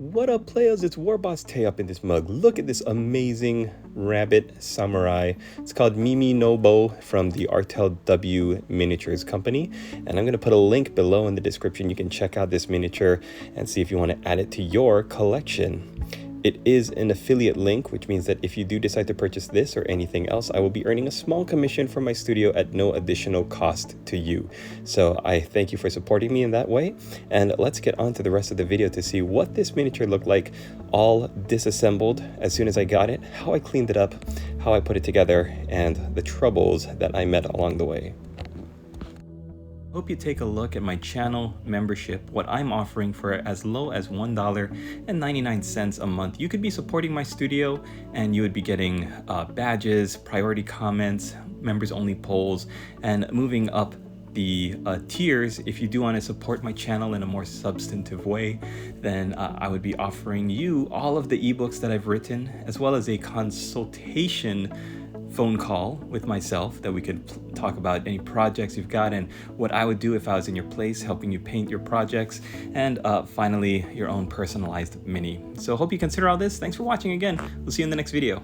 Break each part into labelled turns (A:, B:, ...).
A: What up, players? It's Warboss Tay up in this mug. Look at this amazing rabbit samurai. It's called Mimi Nobo from the Artel W Miniatures Company. And I'm going to put a link below in the description. You can check out this miniature and see if you want to add it to your collection. It is an affiliate link, which means that if you do decide to purchase this or anything else, I will be earning a small commission from my studio at no additional cost to you. So I thank you for supporting me in that way. And let's get on to the rest of the video to see what this miniature looked like, all disassembled as soon as I got it, how I cleaned it up, how I put it together, and the troubles that I met along the way. Hope you take a look at my channel membership, what I'm offering for as low as $1.99 a month. You could be supporting my studio and you would be getting badges, priority comments, members only polls, and moving up the tiers. If you do want to support my channel in a more substantive way, then I would be offering you all of the ebooks that I've written, as well as a consultation phone call with myself that we could talk about any projects you've got and what I would do if I was in your place, helping you paint your projects, and finally your own personalized mini. So hope you consider all this. Thanks for watching again. We'll see you in the next video.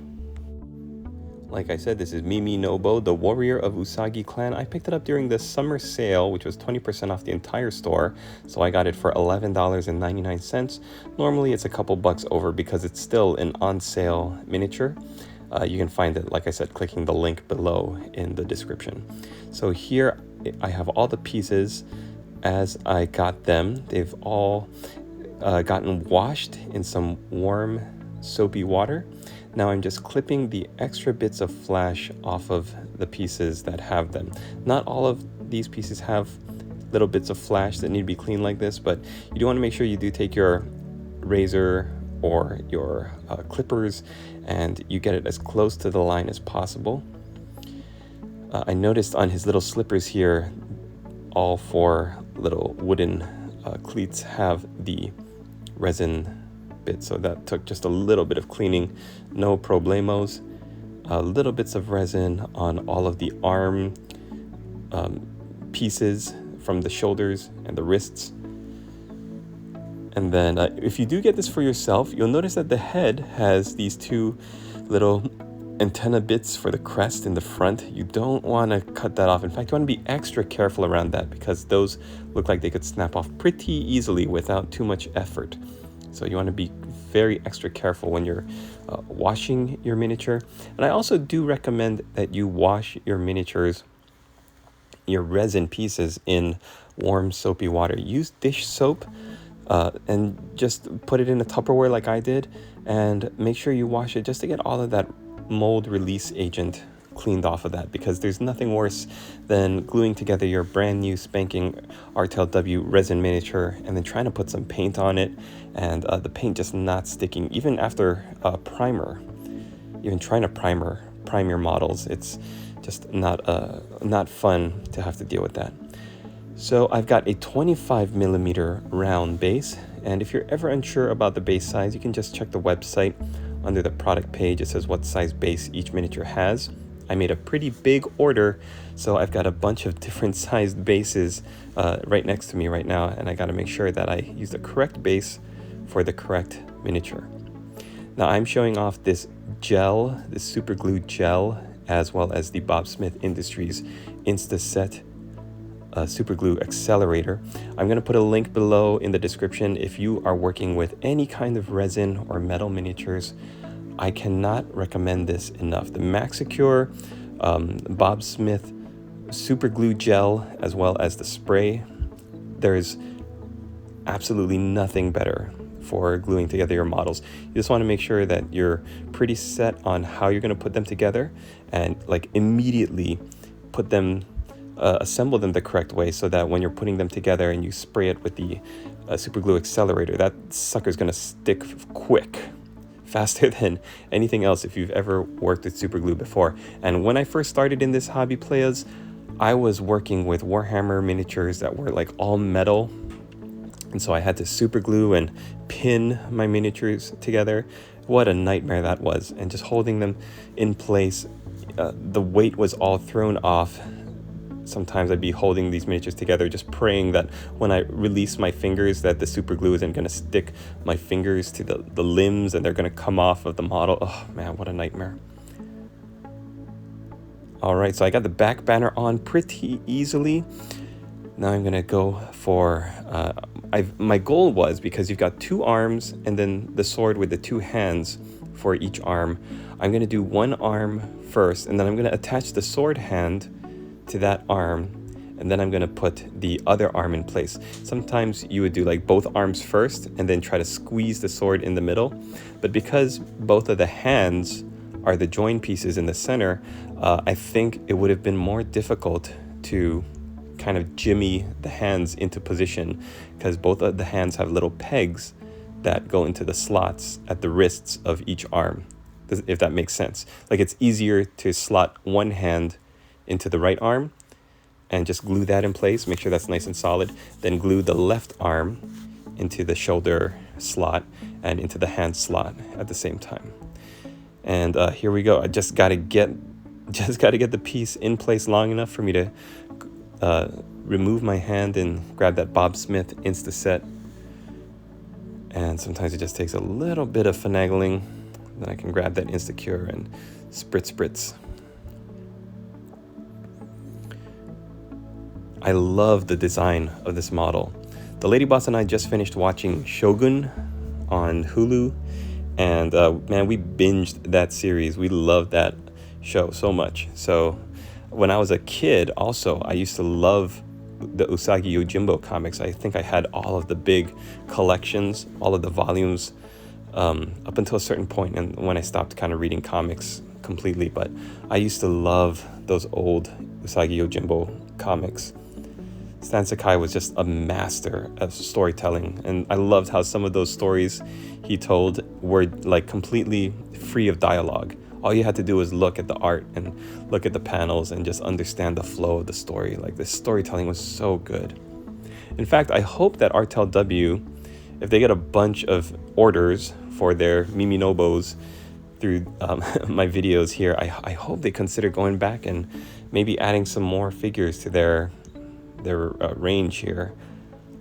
A: Like I said, this is Mimi Nobo, the warrior of Usagi clan. I picked it up during the summer sale, which was 20% off the entire store. So I got it for $11.99. Normally it's a couple bucks over because it's still an on sale miniature. You can find it, like I said, clicking the link below in the description. So here I have all the pieces as I got them. They've all gotten washed in some warm soapy water. Now I'm just clipping the extra bits of flash off of the pieces that have them. Not all of these pieces have little bits of flash that need to be cleaned like this, but you do want to make sure you do take your razor or your clippers and you get it as close to the line as possible. I noticed on his little slippers here, all four little wooden cleats have the resin bit, so that took just a little bit of cleaning, no problemos. Little bits of resin on all of the arm pieces from the shoulders and the wrists. And then if you do get this for yourself, you'll notice that the head has these two little antenna bits for the crest in the front. You don't want to cut that off. In fact, you want to be extra careful around that because those look like they could snap off pretty easily without too much effort. So you want to be very extra careful when you're washing your miniature. And I also do recommend that you wash your miniatures, your resin pieces, in warm soapy water. Use dish soap. And just put it in a Tupperware like I did, and make sure you wash it just to get all of that mold release agent cleaned off of that, because there's nothing worse than gluing together your brand new spanking Artel W resin miniature and then trying to put some paint on it and the paint just not sticking even after primer. Even trying to prime your models, it's just not fun to have to deal with that. So I've got a 25mm round base, and if you're ever unsure about the base size, you can just check the website. Under the product page, it says what size base each miniature has. I made a pretty big order, so I've got a bunch of different sized bases right next to me right now, and I got to make sure that I use the correct base for the correct miniature. Now I'm showing off this gel, this super glue gel, as well as the Bob Smith Industries Instaset super glue accelerator. I'm going to put a link below in the description if you are working with any kind of resin or metal miniatures. I cannot recommend this enough. The Maxicure Bob Smith super glue gel, as well as the spray, there's absolutely nothing better for gluing together your models. You just want to make sure that you're pretty set on how you're going to put them together, and like immediately put them assemble them the correct way, so that when you're putting them together and you spray it with the super glue accelerator, that sucker's going to stick quick, faster than anything else if you've ever worked with super glue before. And when I first started in this hobby, players, I was working with Warhammer miniatures that were like all metal, and so I had to super glue and pin my miniatures together. What a nightmare that was. And just holding them in place, the weight was all thrown off. sometimes I'd be holding these miniatures together, just praying that when I release my fingers that the super glue isn't going to stick my fingers to the limbs and they're going to come off of the model. Oh man, what a nightmare. All right, so I got the back banner on pretty easily. Now I'm gonna go for, my goal was, because you've got 2 arms and then the sword with the 2 hands for each arm, I'm gonna do 1 arm first, and then I'm gonna attach the sword hand to that arm, and then I'm gonna put the other arm in place. Sometimes you would do like both arms first and then try to squeeze the sword in the middle, but because both of the hands are the join pieces in the center, I think it would have been more difficult to kind of jimmy the hands into position, because both of the hands have little pegs that go into the slots at the wrists of each arm, if that makes sense. Like, it's easier to slot one hand into the right arm and just glue that in place, make sure that's nice and solid, then glue the left arm into the shoulder slot and into the hand slot at the same time. And here we go. I just got to get the piece in place long enough for me to remove my hand and grab that Bob Smith Insta-Set. And sometimes it just takes a little bit of finagling. Then I can grab that Insta-Cure and spritz. I love the design of this model. The Lady Boss and I just finished watching Shogun on Hulu. And man, we binged that series. We loved that show so much. So when I was a kid also, I used to love the Usagi Yojimbo comics. I think I had all of the big collections, all of the volumes up until a certain point, and when I stopped kind of reading comics completely. But I used to love those old Usagi Yojimbo comics. Stan Sakai was just a master of storytelling, and I loved how some of those stories he told were like completely free of dialogue. All you had to do was look at the art and look at the panels and just understand the flow of the story. Like, the storytelling was so good. In fact, I hope that Artel W, if they get a bunch of orders for their Mimi Nobos through my videos here, I hope they consider going back and maybe adding some more figures to their range here,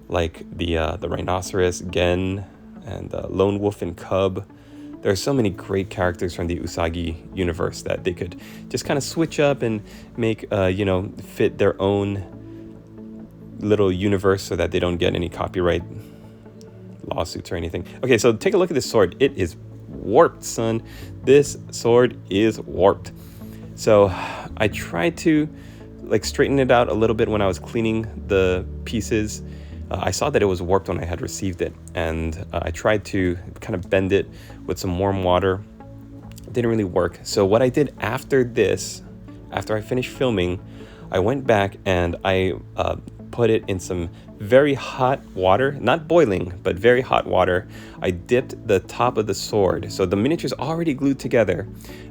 A: like the Rhinoceros, Gen, and Lone Wolf and Cub. There are so many great characters from the Usagi universe that they could just kind of switch up and make, fit their own little universe so that they don't get any copyright lawsuits or anything. Okay, so take a look at this sword. It is warped, son. This sword is warped. So I tried to straighten it out a little bit when I was cleaning the pieces. I saw that it was warped when I had received it, and I tried to kind of bend it with some warm water. It didn't really work. So what I did after this, after I finished filming, I went back and I put it in some very hot water, not boiling, but very hot water. I dipped the top of the sword. So the miniature's already glued together.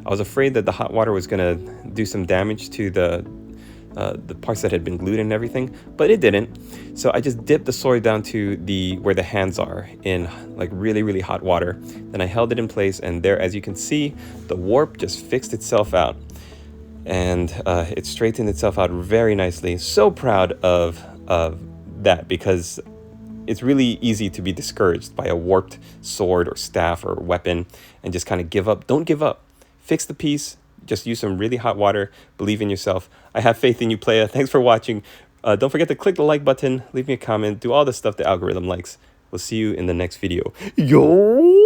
A: I was afraid that the hot water was gonna do some damage to the parts that had been glued and everything, but it didn't. So I just dipped the sword down to where the hands are in like really, really hot water. Then I held it in place, and there, as you can see, the warp just fixed itself out, and it straightened itself out very nicely. So proud of that, because it's really easy to be discouraged by a warped sword or staff or weapon and just kind of give up. Don't give up. Fix the piece. Just use some really hot water. Believe in yourself. I have faith in you, playa. Thanks for watching. Don't forget to click the like button, leave me a comment, do all the stuff the algorithm likes. We'll see you in the next video. Yo!